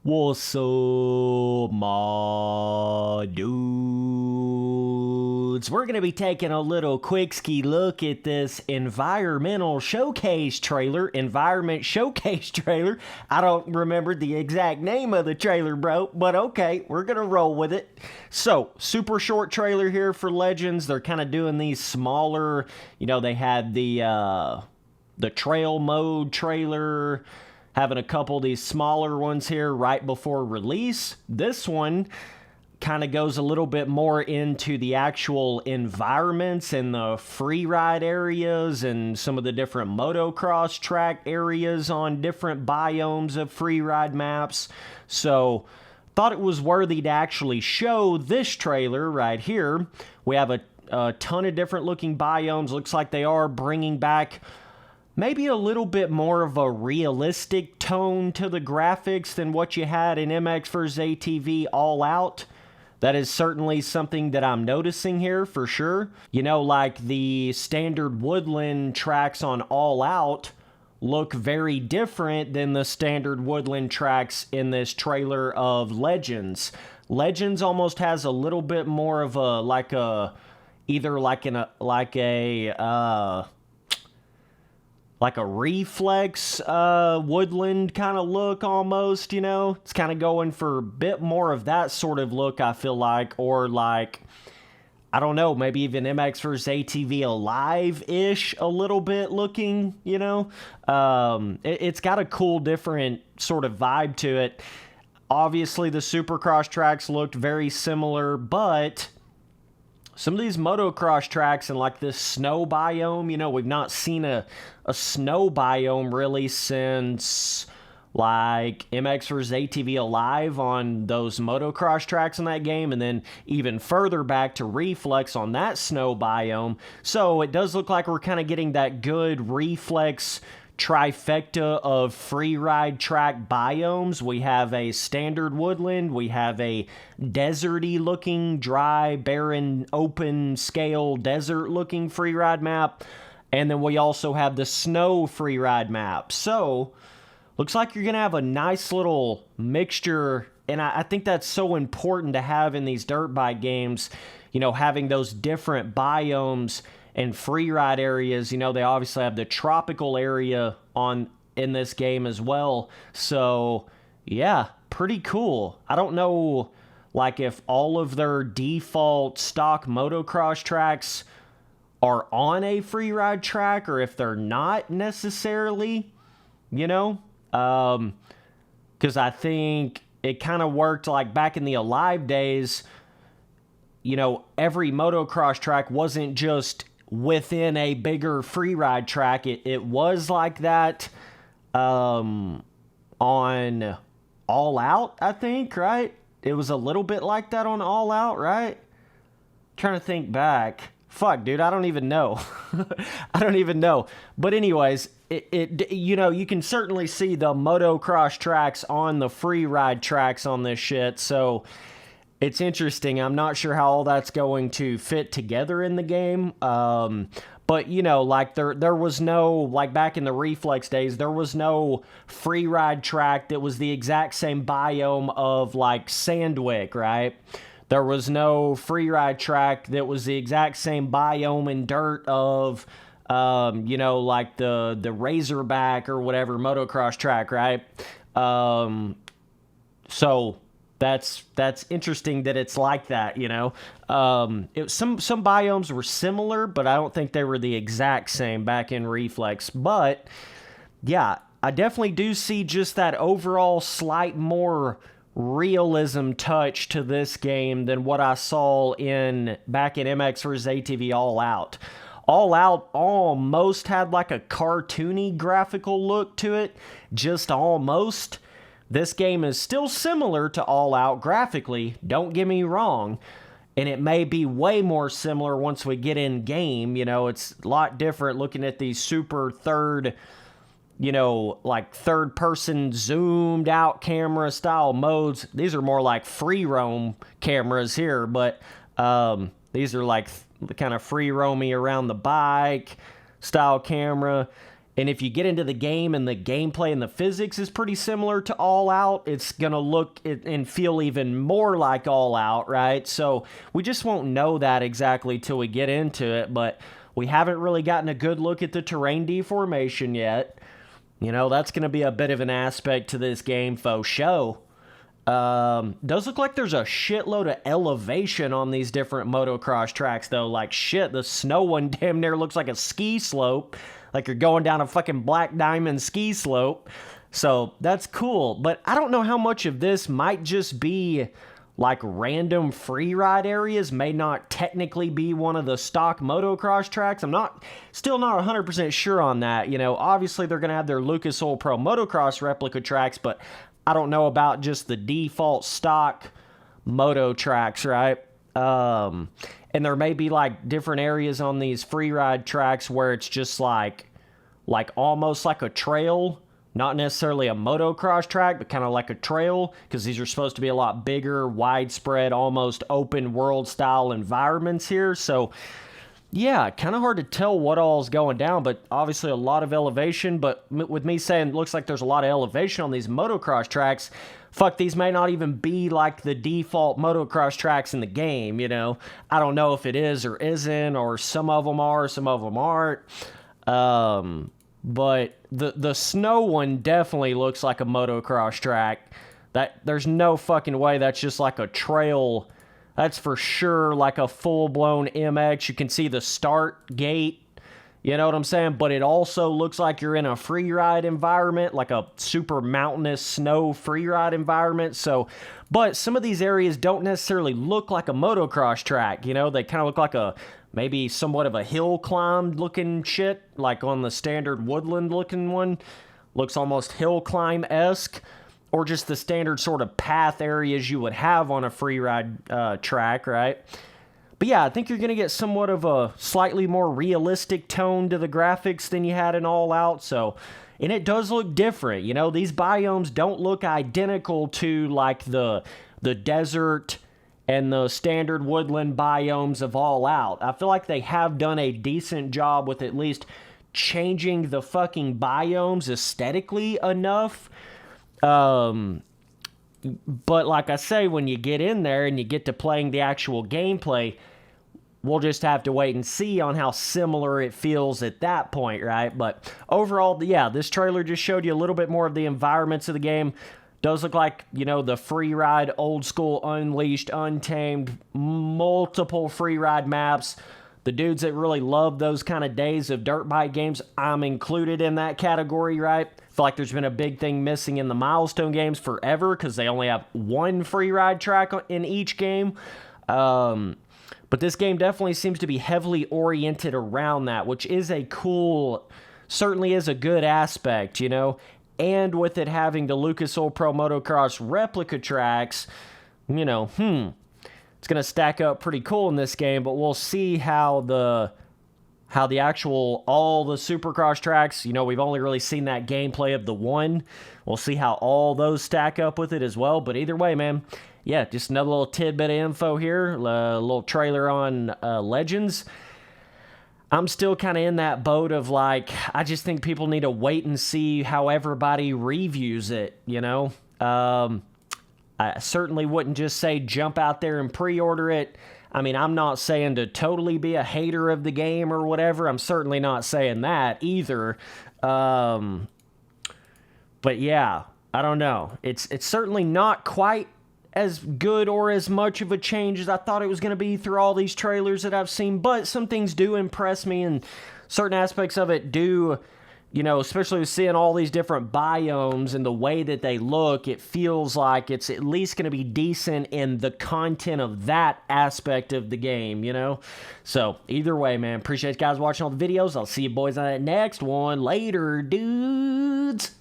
What's up, my dudes? We're going to be taking a little quick ski look at this environment showcase trailer. I don't remember the exact name of the trailer, bro, but okay, we're going to roll with it. So, super short trailer here for Legends. They're kind of doing these smaller, they had the trail mode trailer, having a couple of these smaller ones here right before release. This one kind of goes a little bit more into the actual environments and the free ride areas and some of the different motocross track areas on different biomes of free ride maps. So thought it was worthy to actually show this trailer right here. We have a ton of different looking biomes. Looks like they are bringing back maybe a little bit more of a realistic tone to the graphics than what you had in MX vs. ATV All Out. That is certainly something that I'm noticing here for sure. Like the standard woodland tracks on All Out look very different than the standard woodland tracks in this trailer of Legends. Legends almost has a little bit more of a like a Reflex woodland kind of look almost, It's kind of going for a bit more of that sort of look, I feel like. Or like, I don't know, maybe even MX vs. ATV Alive-ish a little bit looking, It's got a cool different sort of vibe to it. Obviously, the Supercross tracks looked very similar, but some of these motocross tracks and like this snow biome, we've not seen a snow biome really since like MX vs. ATV Alive on those motocross tracks in that game, and then even further back to Reflex on that snow biome. So it does look like we're kind of getting that good Reflex trifecta of free ride track biomes. We have a standard woodland, we have a deserty looking, dry, barren, open scale desert looking free ride map, and then we also have the snow free ride map. So looks like you're gonna have a nice little mixture, and I think that's so important to have in these dirt bike games, having those different biomes and free ride areas. They obviously have the tropical area in this game as well. So yeah, pretty cool. I don't know like if all of their default stock motocross tracks are on a free ride track or if they're not necessarily, because I think it kind of worked like back in the Alive days, every motocross track wasn't just within a bigger free ride track. It was like that on All Out, I think, right? It was a little bit like that on All Out, right? Trying to think back. Fuck, dude, I don't even know. I don't even know. But anyways, you can certainly see the motocross tracks on the free ride tracks on this shit. So it's interesting. I'm not sure how all that's going to fit together in the game. But, like there was no, like back in the Reflex days, there was no free ride track that was the exact same biome of like Sandwick, right? There was no free ride track that was the exact same biome and dirt of, like the Razorback or whatever motocross track, right? So that's interesting that it's like that, some biomes were similar, but I don't think they were the exact same back in Reflex. But yeah, I definitely do see just that overall slight more realism touch to this game than what I saw back in MX vs. ATV All Out. All Out almost had like a cartoony graphical look to it, just almost. This game is still similar to All Out graphically, don't get me wrong, and it may be way more similar once we get in game. It's a lot different looking at these super third person zoomed out camera style modes. These are more like free roam cameras here, but these are like kind of free roaming around the bike style camera. And if you get into the game and the gameplay and the physics is pretty similar to All Out, it's going to look and feel even more like All Out, right? So we just won't know that exactly till we get into it, but we haven't really gotten a good look at the terrain deformation yet. You know, that's going to be a bit of an aspect to this game, faux show. Does look like there's a shitload of elevation on these different motocross tracks, though. Like, shit, the snow one damn near looks like a ski slope. Like you're going down a fucking Black Diamond ski slope. So that's cool. But I don't know how much of this might just be like random free ride areas, may not technically be one of the stock motocross tracks. I'm still not 100% sure on that. You know, obviously they're going to have their Lucas Oil Pro motocross replica tracks, but I don't know about just the default stock moto tracks, right? And there may be like different areas on these free ride tracks where it's just like almost like a trail, not necessarily a motocross track, but kind of like a trail, because these are supposed to be a lot bigger, widespread, almost open world style environments here. So yeah, kind of hard to tell what all is going down, but obviously a lot of elevation. But with me saying it looks like there's a lot of elevation on these motocross tracks, fuck, these may not even be like the default motocross tracks in the game, you know? I don't know if it is or isn't, or some of them are, some of them aren't. But the snow one definitely looks like a motocross track. There's no fucking way that's just like a trail. That's for sure like a full-blown MX. You can see the start gate. You know what I'm saying? But it also looks like you're in a free ride environment, like a super mountainous snow free ride environment. So, but some of these areas don't necessarily look like a motocross track. You know, they kind of look like maybe somewhat of a hill climb looking shit, like on the standard woodland looking one. Looks almost hill climb-esque, or just the standard sort of path areas you would have on a free ride track, right? But yeah, I think you're going to get somewhat of a slightly more realistic tone to the graphics than you had in All Out. So, and it does look different. You know, these biomes don't look identical to like the desert and the standard woodland biomes of All Out. I feel like they have done a decent job with at least changing the fucking biomes aesthetically enough. But like I say, when you get in there and you get to playing the actual gameplay, we'll just have to wait and see on how similar it feels at that point, right? But overall, yeah, this trailer just showed you a little bit more of the environments of the game. Does look like, you know, the free ride, old school, unleashed, untamed, multiple free ride maps. The dudes that really love those kind of days of dirt bike games, I'm included in that category, right? I feel like there's been a big thing missing in the Milestone games forever because they only have one free ride track in each game. But this game definitely seems to be heavily oriented around that, which is a cool, certainly is a good aspect, you know? And with it having the Lucas Oil Pro Motocross replica tracks, you know, it's going to stack up pretty cool in this game, but we'll see how the actual, all the Supercross tracks, you know, we've only really seen that gameplay of the one. We'll see how all those stack up with it as well. But either way, man, yeah, just another little tidbit of info here, a little trailer on Legends. I'm still kind of in that boat of like, I just think people need to wait and see how everybody reviews it, you know? I certainly wouldn't just say jump out there and pre-order it. I mean, I'm not saying to totally be a hater of the game or whatever. I'm certainly not saying that either. But yeah, I don't know. It's certainly not quite as good or as much of a change as I thought it was going to be through all these trailers that I've seen. But some things do impress me, and certain aspects of it do, you know, especially with seeing all these different biomes and the way that they look, it feels like it's at least going to be decent in the content of that aspect of the game, you know? So, either way, man, appreciate you guys watching all the videos. I'll see you boys on that next one. Later, dudes!